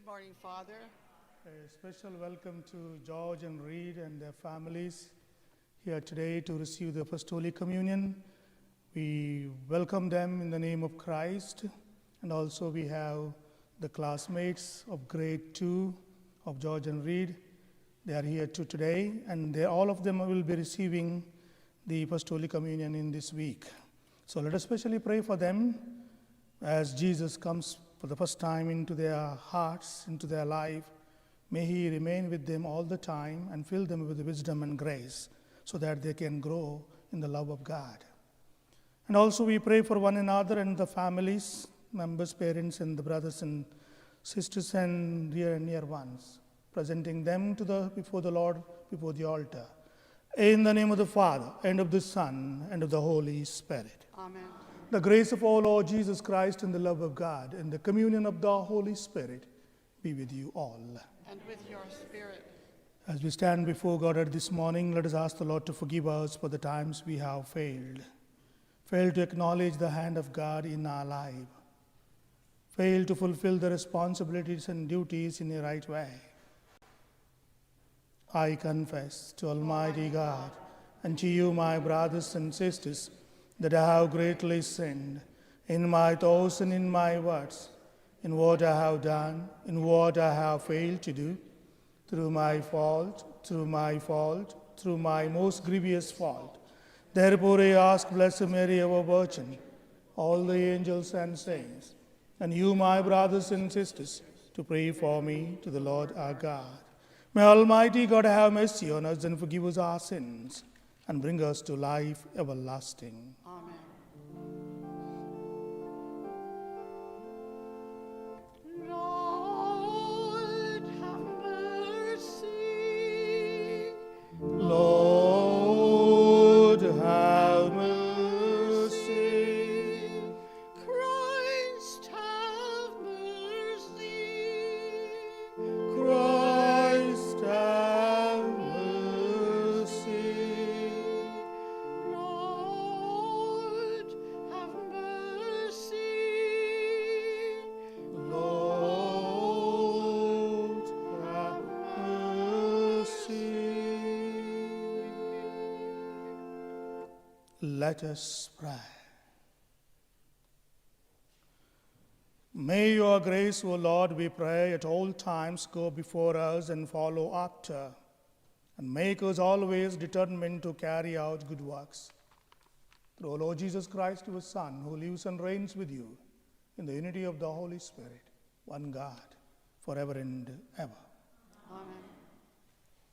morning, Father. A special welcome to George and Reed and their families here today to receive the First Holy Communion. We welcome them in the name of Christ, and also we have the classmates of grade 2 of George and Reed. They are here too today, and all of them will be receiving the First Holy Communion in this week. So let us especially pray for them as Jesus comes for the first time into their hearts, into their life. May He remain with them all the time and fill them with wisdom and grace so that they can grow in the love of God. And also we pray for one another and the families, members, parents, and the brothers and sisters and dear and near ones, presenting them before the Lord, before the altar. In the name of the Father, and of the Son, and of the Holy Spirit. Amen. The grace of our Lord Jesus Christ and the love of God and the communion of the Holy Spirit be with you all. And with your spirit. As we stand before God at this morning, let us ask the Lord to forgive us for the times we have failed to acknowledge the hand of God in our life, failed to fulfill the responsibilities and duties in the right way. I confess to Almighty God and to you, my brothers and sisters, that I have greatly sinned in my thoughts and in my words, in what I have done, in what I have failed to do, through my most grievous fault. Therefore I ask Blessed Mary, our Virgin, all the angels and saints, and you, my brothers and sisters, to pray for me to the Lord our God. May Almighty God have mercy on us and forgive us our sins, and bring us to life everlasting. Amen. Lord, have mercy. Lord, have mercy. Christ, have mercy. Christ, have mercy. Lord, have mercy. Lord, have mercy. Let us pray. May your grace, O Lord, we pray, at all times go before us and follow after, and make us always determined to carry out good works. Through our Lord Jesus Christ, your Son, who lives and reigns with you in the unity of the Holy Spirit, one God, forever and ever. Amen.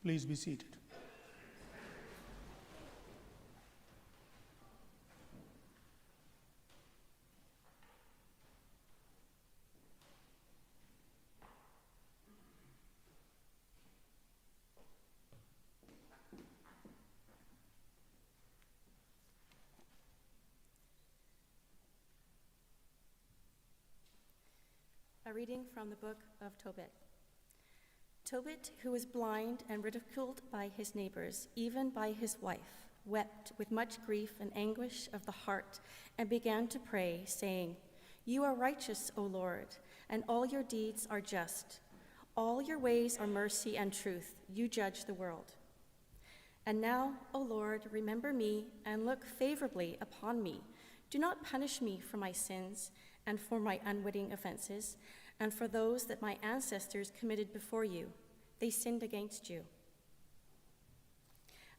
Please be seated. A reading from the book of Tobit. Tobit, who was blind and ridiculed by his neighbors, even by his wife, wept with much grief and anguish of the heart, and began to pray, saying, You are righteous, O Lord, and all your deeds are just. All your ways are mercy and truth. You judge the world. And now, O Lord, remember me and look favorably upon me. Do not punish me for my sins and for my unwitting offenses, and for those that my ancestors committed before you. They sinned against you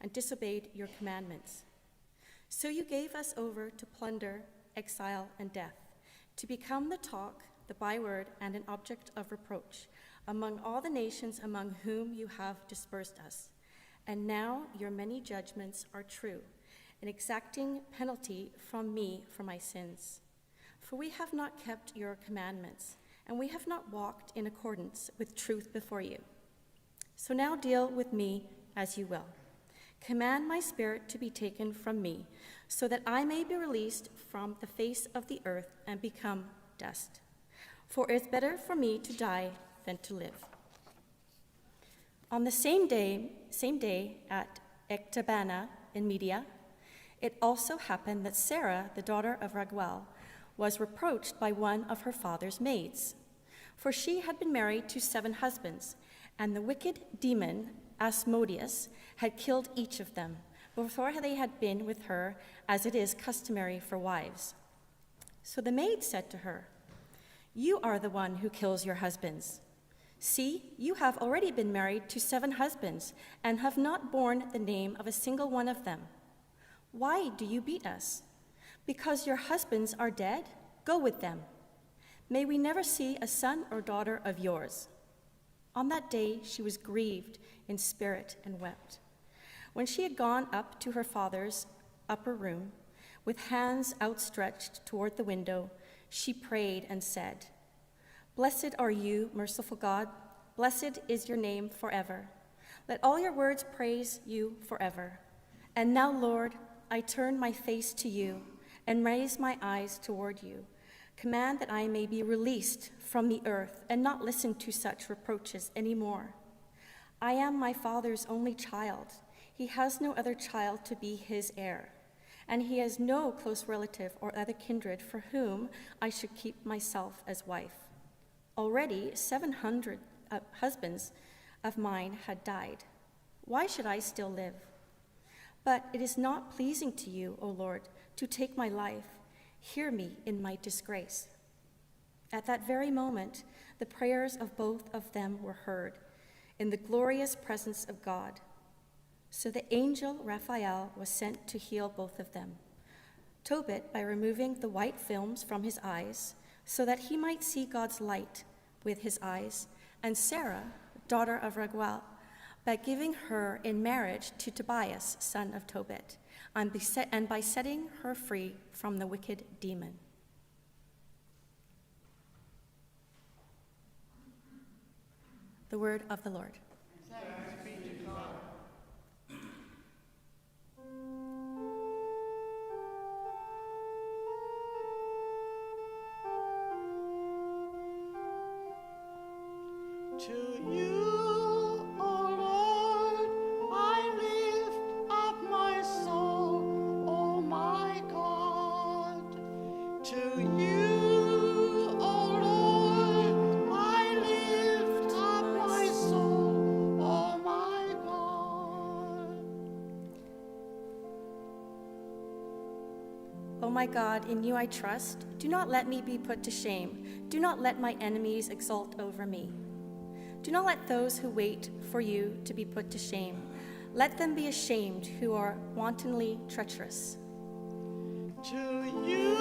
and disobeyed your commandments. So you gave us over to plunder, exile, and death, to become the talk, the byword, and an object of reproach among all the nations among whom you have dispersed us. And now your many judgments are true, an exacting penalty from me for my sins. For we have not kept your commandments, and we have not walked in accordance with truth before you. So now deal with me as you will. Command my spirit to be taken from me, so that I may be released from the face of the earth and become dust. For it's better for me to die than to live. On the same day at Ecbatana in Media, it also happened that Sarah, the daughter of Raguel, was reproached by one of her father's maids. For she had been married to 7 husbands, and the wicked demon Asmodeus had killed each of them before they had been with her, as it is customary for wives. So the maid said to her, "You are the one who kills your husbands. See, you have already been married to 7 husbands and have not borne the name of a single one of them. Why do you beat us? Because your husbands are dead? Go with them. May we never see a son or daughter of yours." On that day she was grieved in spirit and wept. When she had gone up to her father's upper room, with hands outstretched toward the window, she prayed and said, "Blessed are you, merciful God. Blessed is your name forever. Let all your words praise you forever. And now, Lord, I turn my face to you and raise my eyes toward you. Command that I may be released from the earth and not listen to such reproaches anymore. I am my father's only child. He has no other child to be his heir, and he has no close relative or other kindred for whom I should keep myself as wife. Already 700 husbands of mine had died. Why should I still live? But it is not pleasing to you, O Lord, to take my life. Hear me in my disgrace." At that very moment, the prayers of both of them were heard in the glorious presence of God. So the angel Raphael was sent to heal both of them. Tobit, by removing the white films from his eyes, so that he might see God's light with his eyes, and Sarah, daughter of Raguel, by giving her in marriage to Tobias, son of Tobit, and by setting her free from the wicked demon. The word of the Lord. Thanks be to God. To you, O Lord, I lift up my soul, O my God. To you, O Lord, I lift up my soul, O my God. O my God, in you I trust. Do not let me be put to shame. Do not let my enemies exult over me. Do not let those who wait for you to be put to shame. Let them be ashamed who are wantonly treacherous. To you,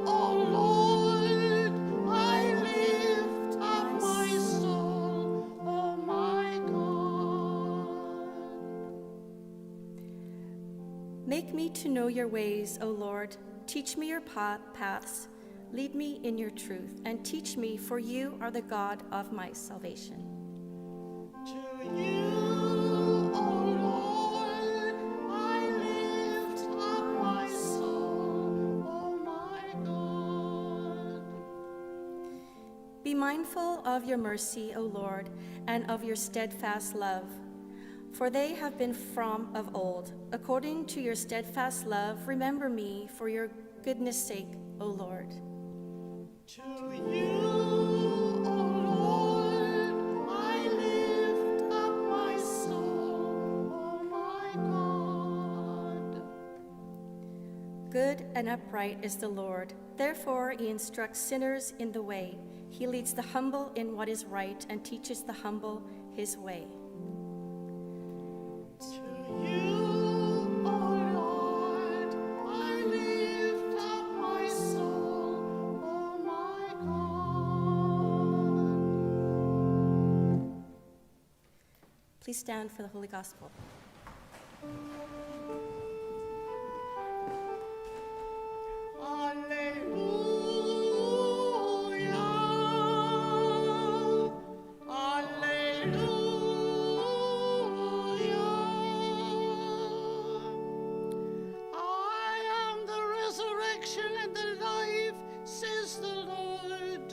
O Lord, I lift up my soul, O my God. Make me to know your ways, O Lord. Teach me your paths. Lead me in your truth, and teach me, for you are the God of my salvation. To you, O Lord, I lift up my soul, O my God. Be mindful of your mercy, O Lord, and of your steadfast love, for they have been from of old. According to your steadfast love, remember me for your goodness' sake, O Lord. To you, O Lord, I lift up my soul, O my God. Good and upright is the Lord. Therefore he instructs sinners in the way. He leads the humble in what is right and teaches the humble his way. To you, O Lord, I lift up my soul, O my God. Please stand for the Holy Gospel. Alleluia, alleluia. I am the resurrection and the life, says the Lord.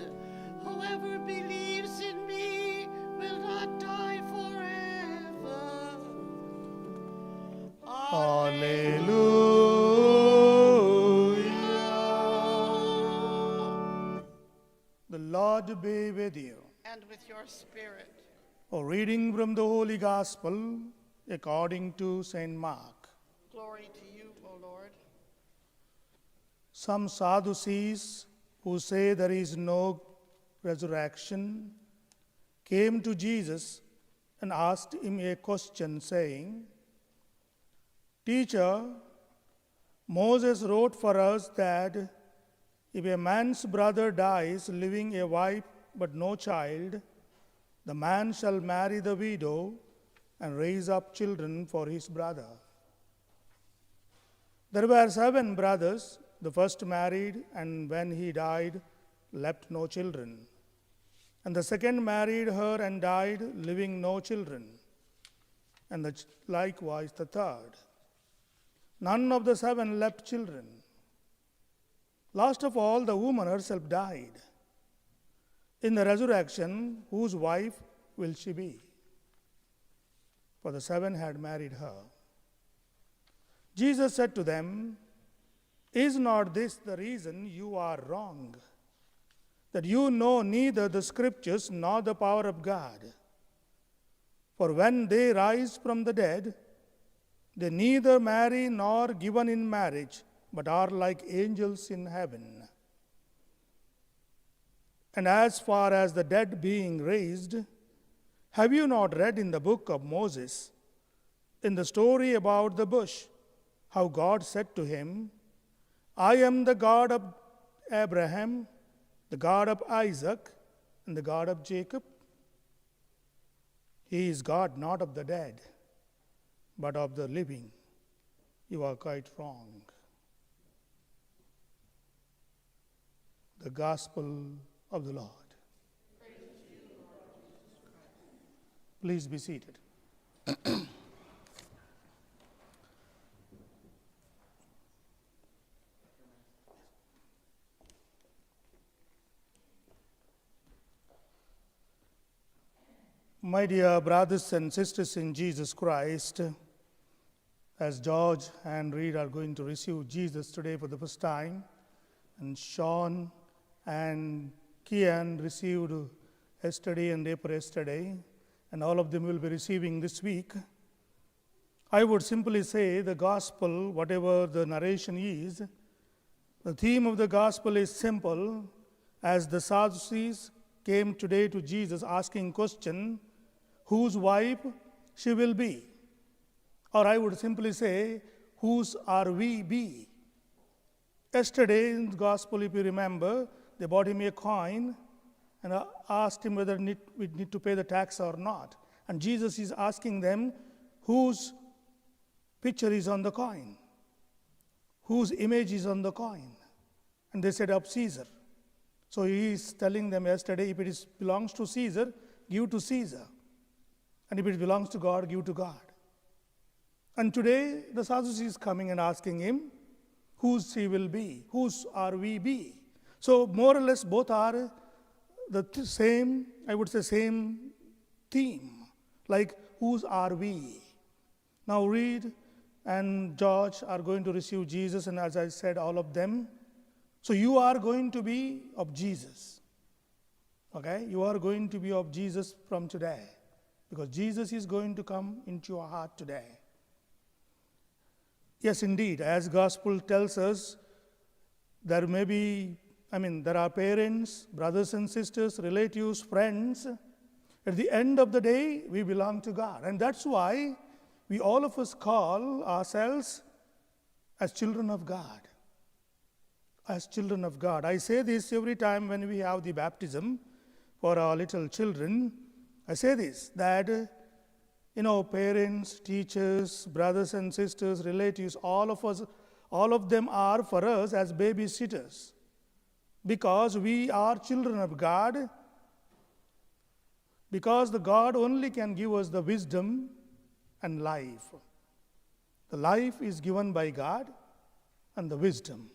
Whoever believes in me will not die forever. Hallelujah. The Lord God be with you. And with your spirit. A reading from the Holy Gospel according to St. Mark. Glory to you, O Lord. Some Sadducees, who say there is no resurrection, came to Jesus and asked him a question, saying, "Teacher, Moses wrote for us that if a man's brother dies leaving a wife but no child, the man shall marry the widow and raise up children for his brother. There were 7 brothers. The first married, and when he died, left no children. And the second married her and died, leaving no children. And likewise the third. None of the 7 left children. Last of all, the woman herself died. In the resurrection, whose wife will she be? For the 7 had married her." Jesus said to them, "Is not this the reason you are wrong, that you know neither the Scriptures nor the power of God? For when they rise from the dead, they neither marry nor given in marriage, but are like angels in heaven. And as far as the dead being raised, have you not read in the book of Moses, in the story about the bush, how God said to him, 'I am the God of Abraham, the God of Isaac, and the God of Jacob'? He is God not of the dead, but of the living. You are quite wrong." The Gospel of the Lord. Please be seated. My dear brothers and sisters in Jesus Christ, as George and Reed are going to receive Jesus today for the first time, and Sean and Kian received yesterday and yesterday, and all of them will be receiving this week, I would simply say the gospel, whatever the narration is, the theme of the gospel is simple. As the Sadducees came today to Jesus asking question, whose wife she will be? Or I would simply say, whose are we be? Yesterday in the gospel, if you remember, they bought him a coin and asked him whether we need to pay the tax or not. And Jesus is asking them, whose picture is on the coin? Whose image is on the coin? And they said, of Caesar. So he is telling them yesterday, if it belongs to Caesar, give to Caesar. And if it belongs to God, give to God. And today, the Sadducees is coming and asking him, whose he will be? Whose are we be? So more or less, both are the same, I would say, same theme. Like, whose are we? Now Reed and George are going to receive Jesus, and as I said, all of them. So you are going to be of Jesus. Okay? You are going to be of Jesus from today. Because Jesus is going to come into your heart today. Yes, indeed, as gospel tells us, there are parents, brothers and sisters, relatives, friends. At the end of the day, we belong to God. And that's why we all of us call ourselves as children of God. As children of God. I say this every time when we have the baptism for our little children. I say this, that parents, teachers, brothers and sisters, relatives, all of them are for us as babysitters. Because we are children of God, because the God only can give us the wisdom and life. The life is given by God and the wisdom.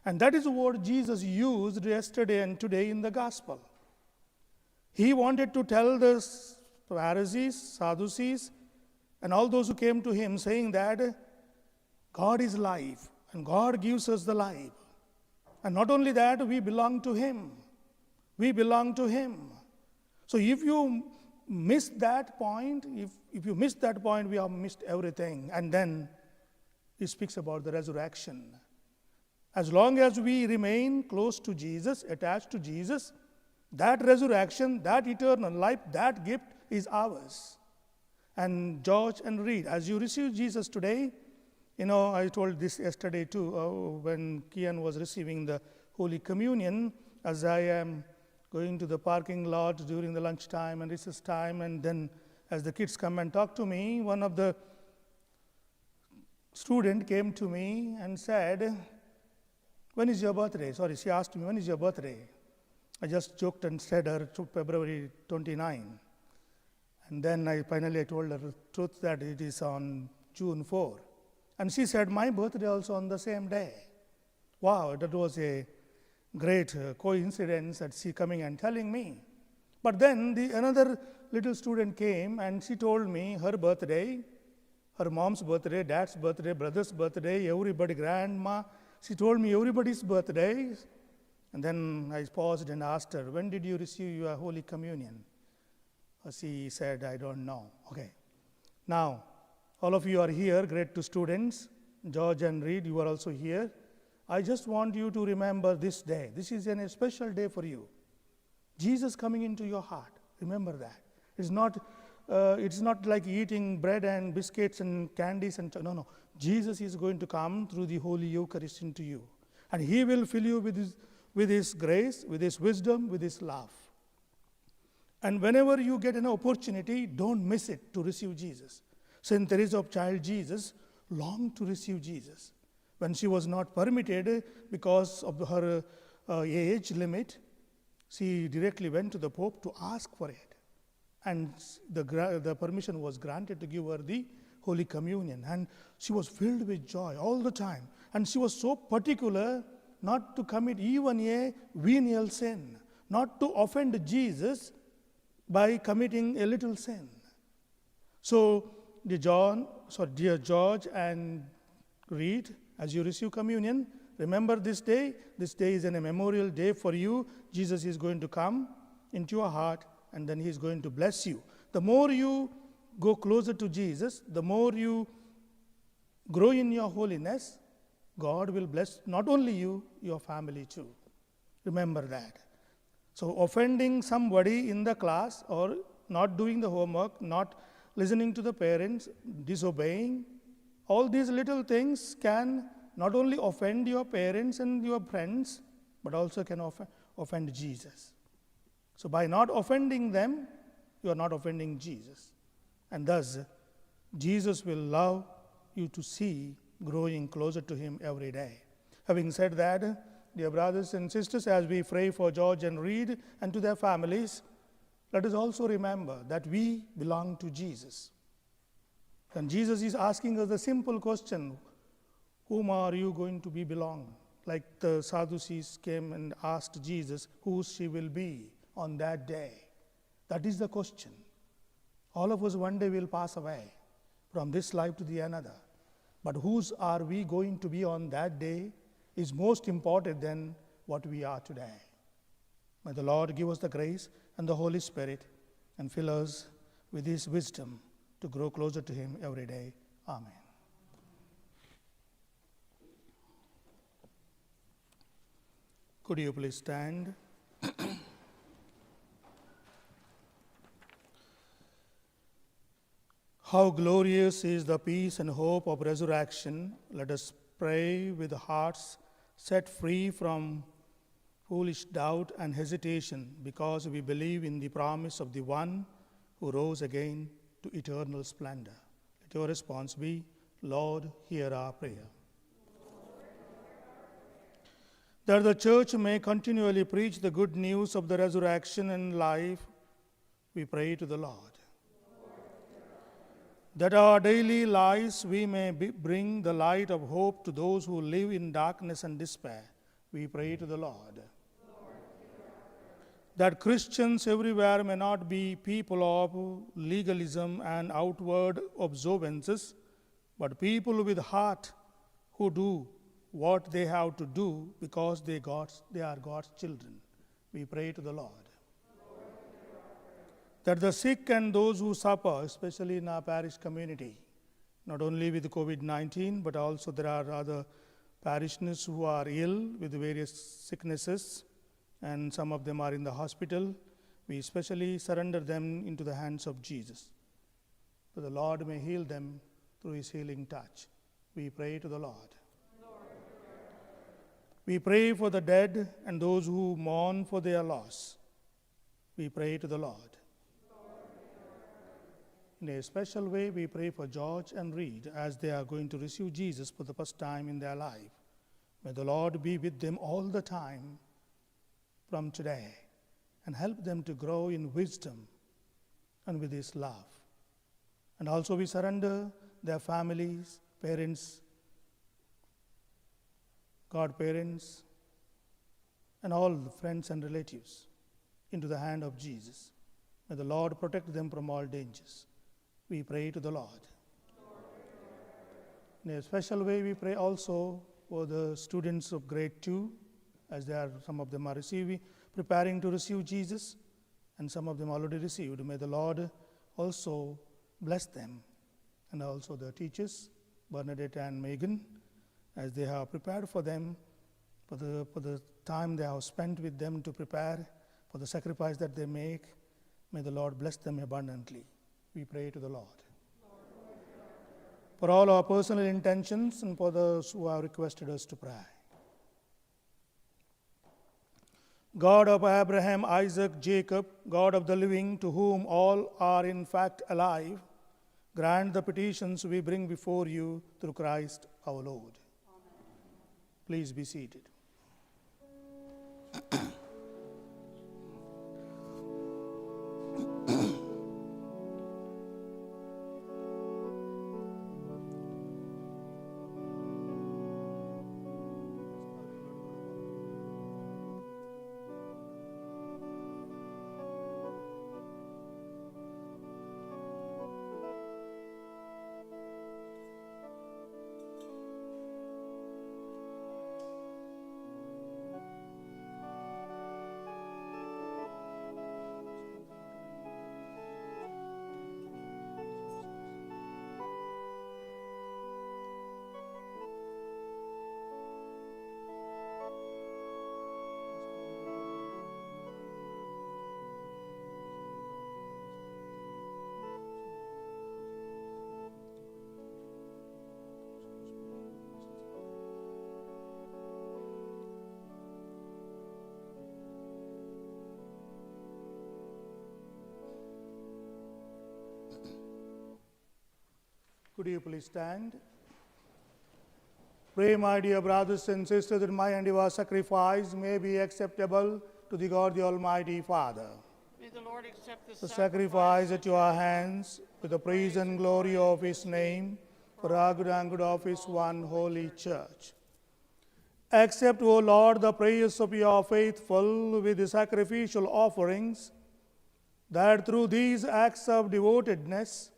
And that is what Jesus used yesterday and today in the gospel. He wanted to tell the Pharisees, Sadducees, and all those who came to him saying that God is life and God gives us the life. And not only that, we belong to him. We belong to Him. So if you miss that point, if you miss that point, we have missed everything. And then He speaks about the resurrection. As long as we remain close to Jesus, attached to Jesus, that resurrection, that eternal life, that gift is ours. And George and Reed, as you receive Jesus today, I told this yesterday too, when Kian was receiving the Holy Communion, as I am going to the parking lot during the lunchtime and recess time, and then as the kids come and talk to me, one of the student came to me and said, "When is your birthday?" Sorry, she asked me, "When is your birthday?" I just joked and said her February 29. And then I finally told her the truth that it is on June 4. And she said, "My birthday also on the same day." Wow, that was a great coincidence that she coming and telling me. But then another little student came and she told me her birthday, her mom's birthday, dad's birthday, brother's birthday, everybody, grandma. She told me everybody's birthdays. And then I paused and asked her, "When did you receive your Holy Communion?" She said, "I don't know." Okay. Now, all of you are here, grade 2 students. George and Reed, you are also here. I just want you to remember this day. This is a special day for you. Jesus coming into your heart. Remember that. It's not like eating bread and biscuits and candies. No. Jesus is going to come through the Holy Eucharist into you. And He will fill you with His grace, with His wisdom, with His love. And whenever you get an opportunity, don't miss it to receive Jesus. Saint Teresa of Child Jesus longed to receive Jesus. When she was not permitted because of her age limit, she directly went to the Pope to ask for it. And the permission was granted to give her the Holy Communion. And she was filled with joy all the time. And she was so particular not to commit even a venial sin, not to offend Jesus by committing a little sin. So, dear George and Reed, as you receive communion, remember this day. This day is a memorial day for you. Jesus is going to come into your heart and then He is going to bless you. The more you go closer to Jesus, the more you grow in your holiness, God will bless not only you, your family too. Remember that. So offending somebody in the class or not doing the homework, not listening to the parents, disobeying, all these little things can not only offend your parents and your friends, but also can offend Jesus. So by not offending them, you are not offending Jesus. And thus, Jesus will love you to see growing closer to Him every day. Having said that, dear brothers and sisters, as we pray for George and Reed and to their families, let us also remember that we belong to Jesus. And Jesus is asking us a simple question: whom are you going to be belong? Like the Sadducees came and asked Jesus who she will be on that day. That is the question. All of us one day will pass away from this life to the another. But whose are we going to be on that day is most important than what we are today. May the Lord give us the grace and the Holy Spirit and fill us with His wisdom to grow closer to Him every day. Amen. Could you please stand? How glorious is the peace and hope of resurrection. Let us pray with hearts set free from foolish doubt and hesitation, because we believe in the promise of the one who rose again to eternal splendor. Let your response be, Lord, hear our prayer. That the church may continually preach the good news of the resurrection and life, we pray to the Lord. That our daily lives we may bring the light of hope to those who live in darkness and despair, we pray to the Lord. That Christians everywhere may not be people of legalism and outward observances, but people with heart who do what they have to do because they are God's children. We pray to the Lord. That the sick and those who suffer, especially in our parish community, not only with COVID-19, but also there are other parishioners who are ill with various sicknesses, and some of them are in the hospital. We especially surrender them into the hands of Jesus, that the Lord may heal them through his healing touch. We pray to the Lord. We pray for the dead and those who mourn for their loss. We pray to the Lord. In a special way, we pray for George and Reed as they are going to receive Jesus for the first time in their life. May the Lord be with them all the time from today and help them to grow in wisdom and with his love. And also we surrender their families, parents, godparents, and all the friends and relatives into the hand of Jesus. May the Lord protect them from all dangers. We pray to the Lord. In a special way, we pray also for the students of grade 2, as some of them are preparing to receive Jesus, and some of them already received. May the Lord also bless them, and also the teachers, Bernadette and Megan, as they have prepared for them, for the time they have spent with them to prepare for the sacrifice that they make. May the Lord bless them abundantly. We pray to the Lord. For all our personal intentions and for those who have requested us to pray. God of Abraham, Isaac, Jacob, God of the living, to whom all are in fact alive, grant the petitions we bring before you through Christ our Lord. Amen. Please be seated. Could you please stand? Pray, my dear brothers and sisters, that my and your sacrifice may be acceptable to the God, the Almighty Father. May the Lord accept The sacrifice at your hands with the praise and glory of his name, for our good and good of his one holy church. Accept, O Lord, the prayers of your faithful with the sacrificial offerings, that through these acts of devotedness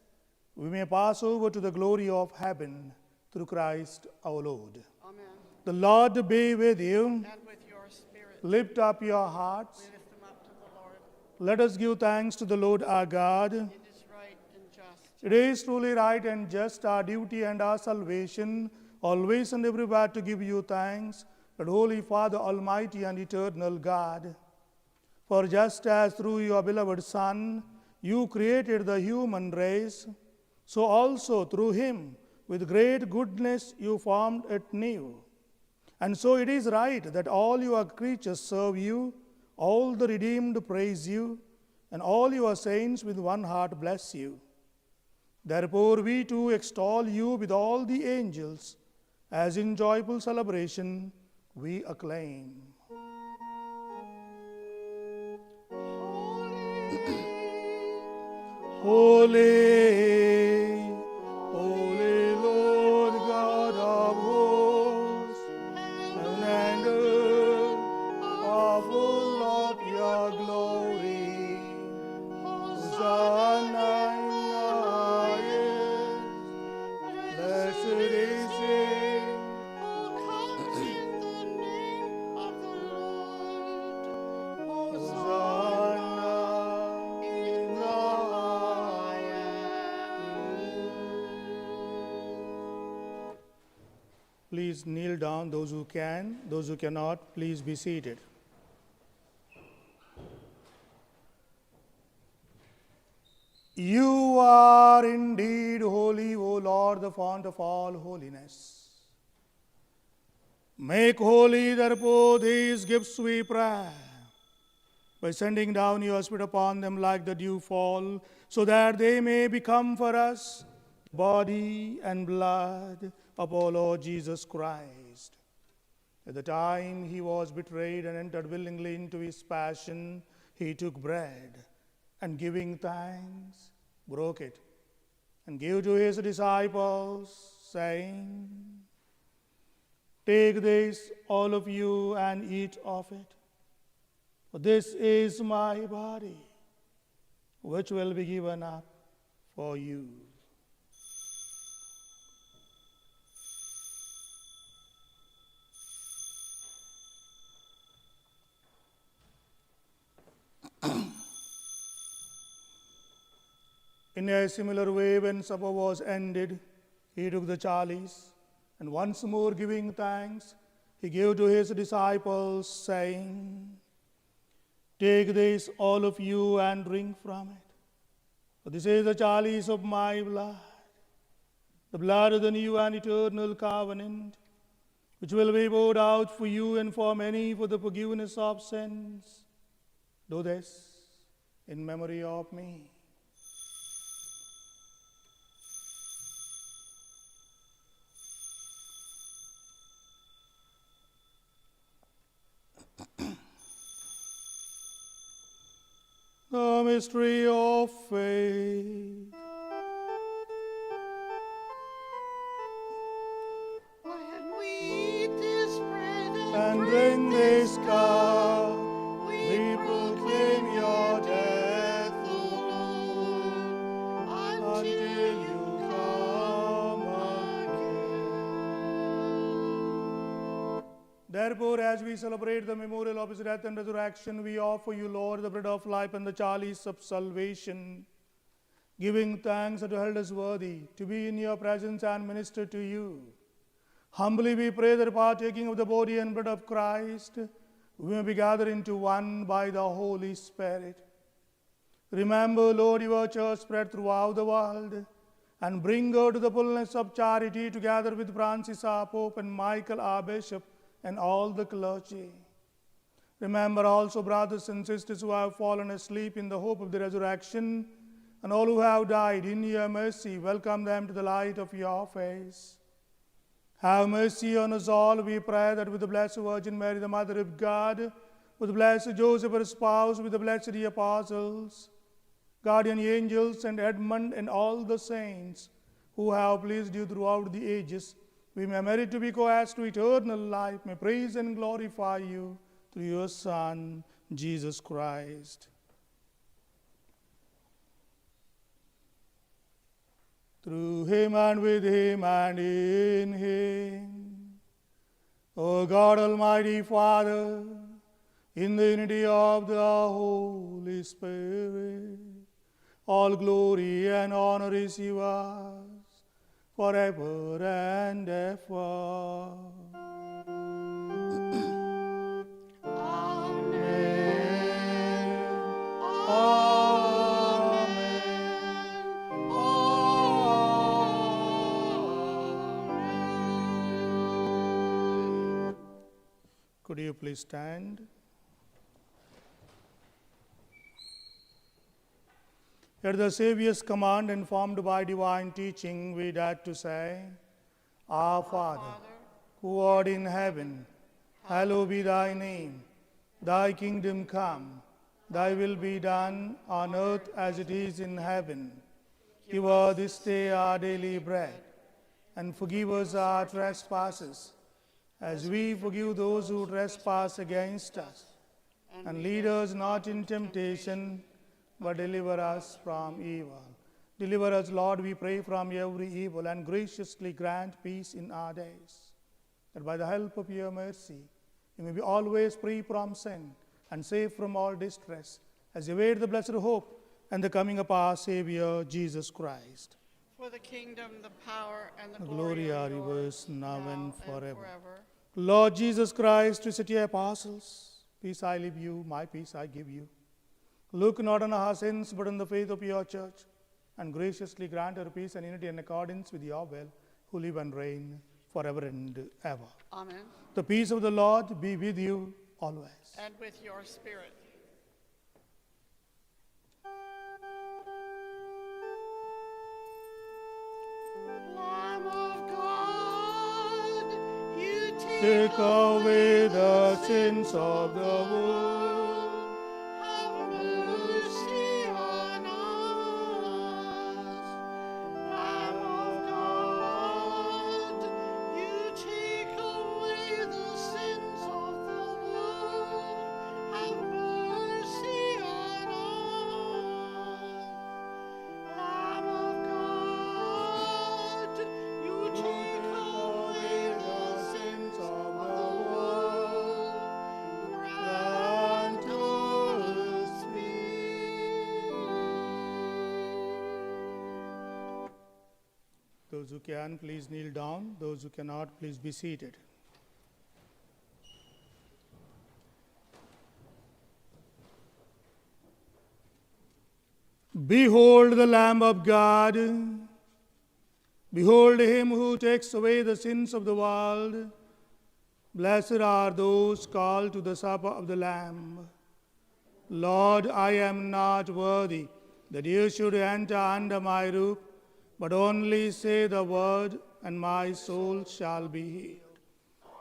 we may pass over to the glory of heaven through Christ our Lord. Amen. The Lord be with you. And with your spirit. Lift up your hearts. We lift them up to the Lord. Let us give thanks to the Lord our God. It is right and just. It is truly right and just, our duty and our salvation, always and everywhere to give you thanks, but Holy Father, Almighty and eternal God. For just as through your beloved Son you created the human race, so also through him, with great goodness, you formed it new. And so it is right that all your creatures serve you, all the redeemed praise you, and all your saints with one heart bless you. Therefore we too extol you with all the angels, as in joyful celebration we acclaim. Holy, holy Lord God of hosts, heaven and earth are full of your glory. Hosanna in the highest, blessed is he who comes in the name of the Lord. please kneel down. Those who can, those who cannot, please be seated. You are indeed holy, O Lord, the fount of all holiness. Make holy, therefore, these gifts, we pray, by sending down your Spirit upon them like the dewfall, so that they may become for us body and blood of our Lord Jesus Christ. At the time he was betrayed and entered willingly into his passion, he took bread, and giving thanks, broke it, and gave to his disciples, saying, "Take this, all of you, and eat of it. For this is my body, which will be given up for you." In a similar way, when supper was ended, he took the chalice, and once more giving thanks, he gave to his disciples, saying, "Take this, all of you, and drink from it. For this is the chalice of my blood, the blood of the new and eternal covenant, which will be poured out for you and for many for the forgiveness of sins. Do this in memory of me." The mystery of faith. When we eat this bread And drink this cup, we proclaim your death, O Lord, until you come again. Therefore, as we celebrate the memorial of his death and resurrection, we offer you, Lord, the bread of life and the chalice of salvation, giving thanks that you held us worthy to be in your presence and minister to you. Humbly we pray that partaking of the body and blood of Christ, we may be gathered into one by the Holy Spirit. Remember, Lord, your church spread throughout the world, and bring her to the fullness of charity, together with Francis our Pope and Michael our Bishop and all the clergy. Remember also brothers and sisters who have fallen asleep in the hope of the resurrection, and all who have died. In your mercy, welcome them to the light of your face. Have mercy on us all, we pray, that with the Blessed Virgin Mary, the Mother of God, with blessed Joseph, her spouse, with the blessed apostles, guardian angels, and Edmund, and all the saints who have pleased you throughout the ages, we may merit to be co-heirs to eternal life, may praise and glorify you through your Son, Jesus Christ. Through him and with him and in him, O God, Almighty Father, in the unity of the Holy Spirit, all glory and honor is yours forever and ever. Amen. Amen. Could you please stand? At the Savior's command, informed by divine teaching, we dare to say, Our Father, who art in heaven, hallowed be thy name. Thy kingdom come, thy will be done on earth as it is in heaven. Give us this day our daily bread, and forgive us our trespasses, as we forgive those who trespass against us. And lead us not in temptation, but deliver us from evil. Deliver us, Lord, we pray, from every evil, and graciously grant peace in our days, that by the help of your mercy, we may be always free from sin and safe from all distress, as we await the blessed hope and the coming of our Savior, Jesus Christ. For the kingdom, the power, and the The glory glory are are yours, yours, now and forever. forever. Lord Jesus Christ, to your apostles, peace I leave you, my peace I give you. Look not on our sins, but on the faith of your church, and graciously grant her peace and unity in accordance with your will, who live and reign forever and ever. Amen. The peace of the Lord be with you always. And with your spirit. Lamb of God, you Take away the sins of the world. have mercy on us. Lamb of God, you take away the sins of the world. Have mercy on us. Lamb of God, you take away the sins of the world. Grant us peace. Those who can, please kneel down. Those who cannot, please be seated. Behold the Lamb of God. Behold him who takes away the sins of the world. Blessed are those called to the supper of the Lamb. Lord, I am not worthy that you should enter under my roof, but only say the word, and my soul shall be healed.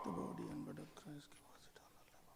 The body and blood of Christ give us eternal life.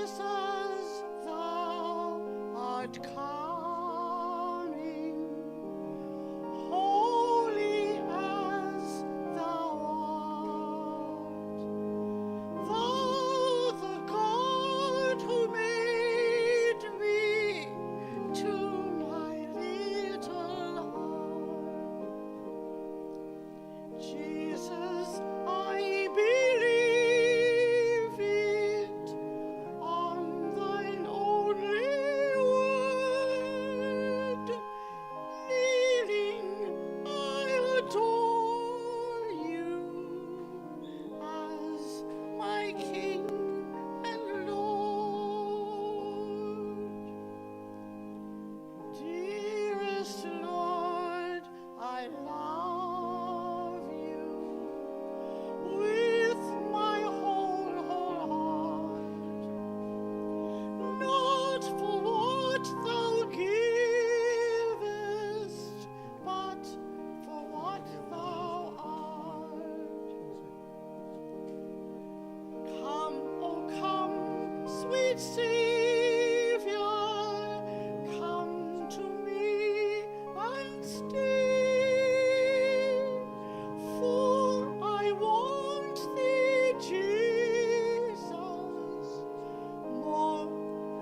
Jesus, thou art coming, holy as thou art. Thou the God who made me to my little heart. Jesus, I believe it on thine only word. Kneeling, I adore you as my King and Lord. Dearest Lord, I love you with my whole heart, not for what thou givest, but for what thou art. Come, oh come, sweet Savior, come to me and stay, for I want thee, Jesus, more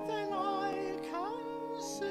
than I can say.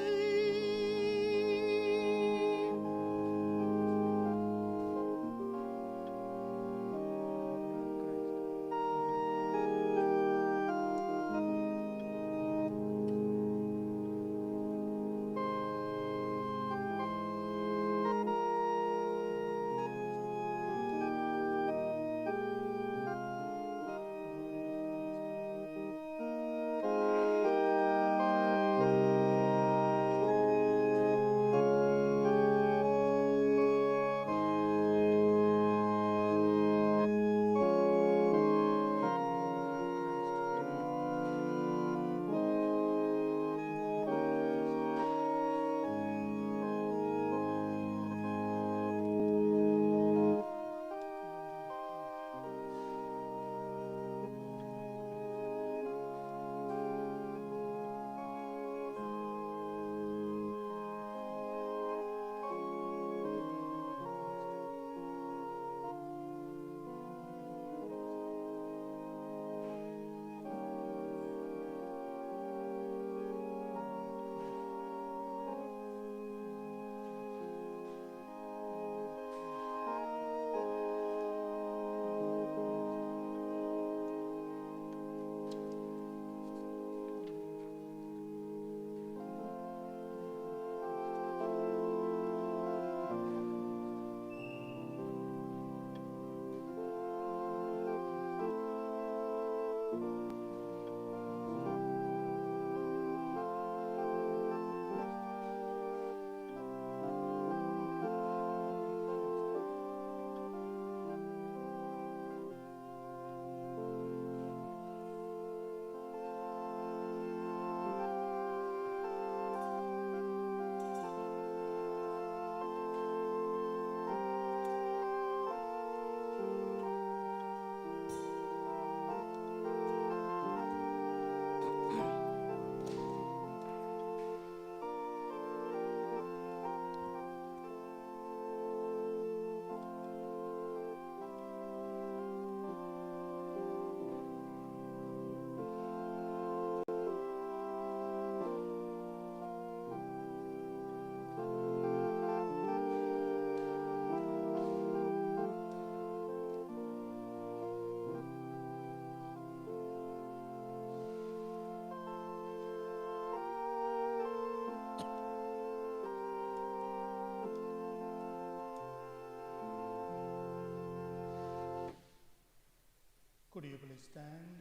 Could you please stand?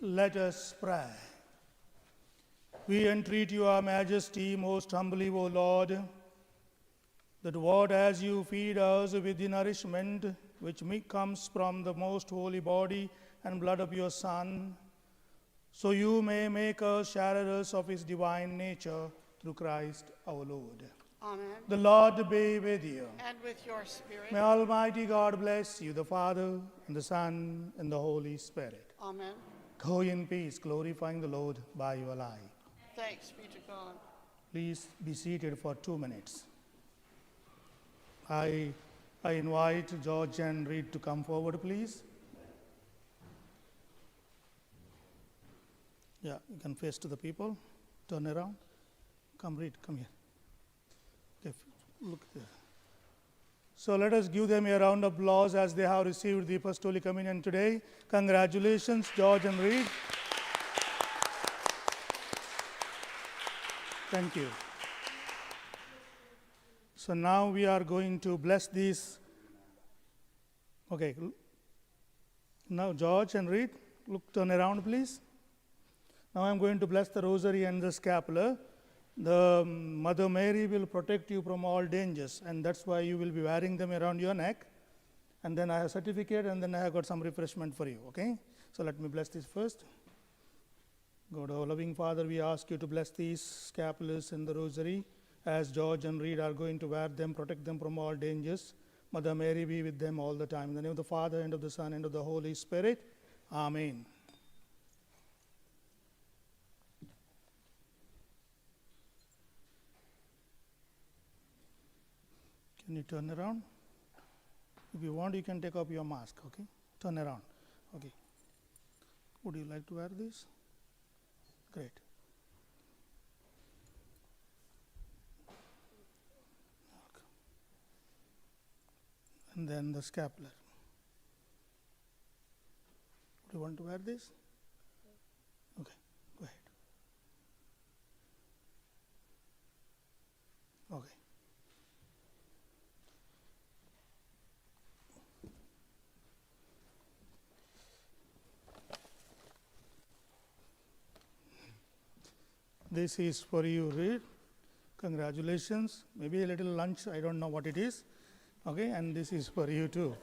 Let us pray. We entreat your majesty most humbly, O Lord, that what as you feed us with the nourishment which comes from the most holy body and blood of your Son, so you may make us sharers of his divine nature through Christ our Lord. Amen. The Lord be with you. And with your spirit. May Almighty God bless you, the Father, and the Son, and the Holy Spirit. Amen. Go in peace, glorifying the Lord by your life. Thanks be to God. Please be seated for 2 minutes. I invite George and Reed to come forward, please. Yeah, you can face to the people. Turn around. Come, Reed, come here. Okay, look there. So let us give them a round of applause as they have received the Apostolic Communion today. Congratulations, George and Reed. Thank you. So now we are going to bless these. Okay. Now George and Reed, turn around, please. Now I am going to bless the rosary and the scapular. The Mother Mary will protect you from all dangers, and that's why you will be wearing them around your neck. And then I have a certificate, and then I have got some refreshment for you, okay? So let me bless this first. God, our loving Father, we ask you to bless these scapulars and the rosary as George and Reed are going to wear them, protect them from all dangers. Mother Mary be with them all the time. In the name of the Father, and of the Son, and of the Holy Spirit. Amen. Can you turn around? If you want, you can take off your mask, okay? Turn around, okay. Would you like to wear this? Great. Okay. And then the scapular. Do you want to wear this? Okay, go ahead. Okay. This is for you, Reed. Congratulations. Maybe a little lunch, I don't know what it is. Okay, and this is for you too.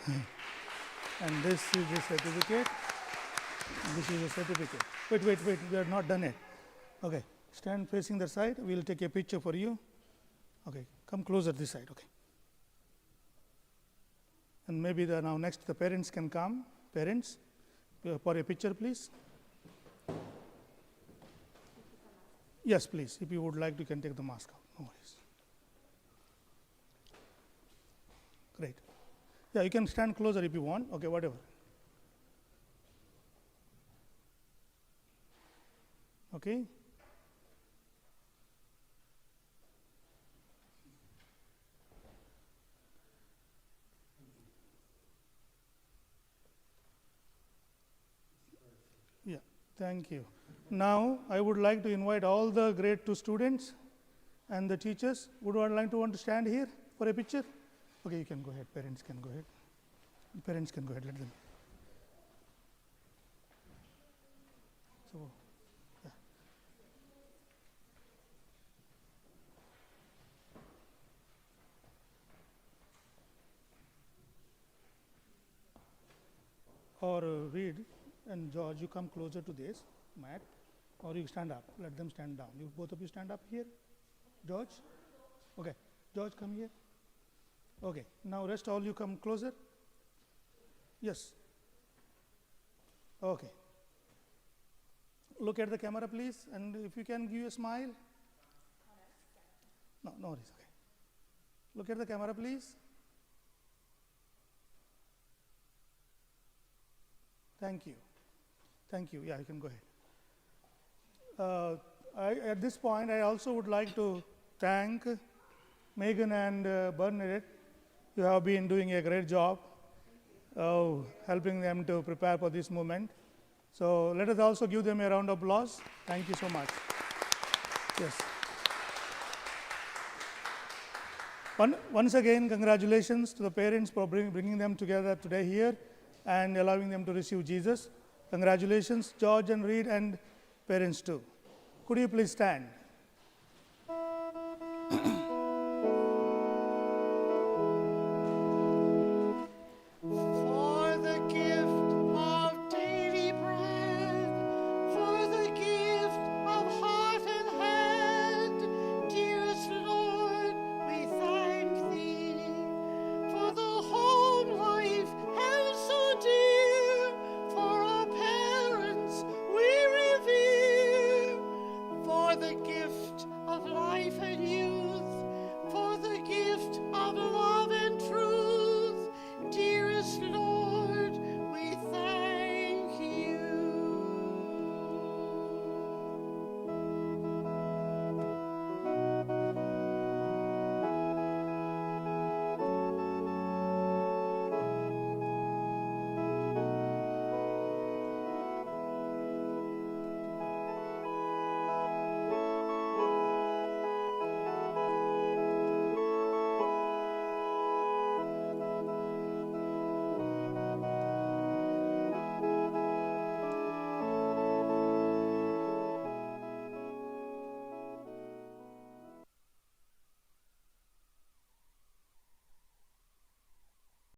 And this is the certificate. This is a certificate. Wait, we are not done yet. Okay, stand facing the side. We will take a picture for you. Okay, come closer this side, okay. And maybe now next the parents can come. Parents, for a picture, please. Yes, please. If you would like to, you can take the mask out. No worries. Great. Yeah, you can stand closer if you want. Okay, whatever. Okay. Yeah, thank you. Now, I would like to invite all the grade 2 students and the teachers. Would one like to stand here for a picture? Okay, you can go ahead. Parents can go ahead. The parents can go ahead, let them. So, yeah. Or Reed and George, you come closer to this mat, or you stand up. Let them stand down. You both of you stand up here. George, okay. George, come here. Okay. Now rest all you come closer. Yes. Okay. Look at the camera, please, and if you can give a smile. No, no worries. Okay. Look at the camera, please. Thank you. Thank you. Yeah, you can go ahead. At this point, I also would like to thank Megan and Bernadette. You have been doing a great job helping them to prepare for this moment. So let us also give them a round of applause. Thank you so much. Yes. Once again, congratulations to the parents for bringing them together today here and allowing them to receive Jesus. Congratulations, George and Reed, and parents too. Could you please stand?